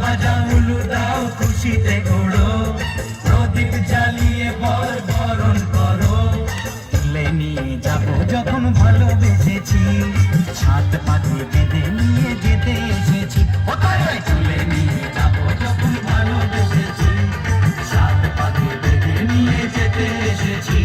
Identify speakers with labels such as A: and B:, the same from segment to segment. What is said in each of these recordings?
A: বাজাও উলু দাও খুশিতে ঘোড়ো, প্রদীপ জ্বালিয়ে বর বরণ করো। তুলে নিয়ে যাবো যখন ভালোবেসেছি, সাত পাখি বেঁধে নিয়ে যেতে এসেছি। তুলে নিয়ে যাবো যখন ভালোবেসেছি, সাত পাখি বেঁধে নিয়ে যেতে এসেছি।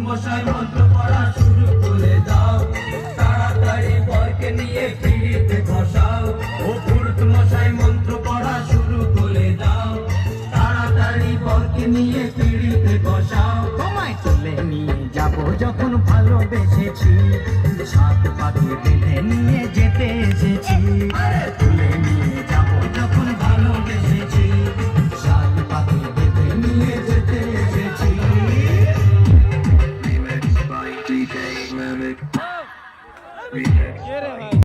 A: মশাই মন্ত্র পড়া শুরু করে দাও, তাড়াতাড়ি বরকে নিয়ে পিড়িতে বসাও। ও পুরুত মশাই মন্ত্র পড়া শুরু করে দাও, তাড়াতাড়ি বরকে নিয়ে পিড়িতে বসাও। তোমায় তুলে নিয়ে যাবো যখন ভালোবেসেছি, সাত পাখি বেঁধে নিয়ে যেতে এসেছি। তুলে নিয়ে যাবো যখন ভালোবেসেছি, সাত পাখি বেঁধে নিয়ে যেতে এসেছি। DJ Mimic.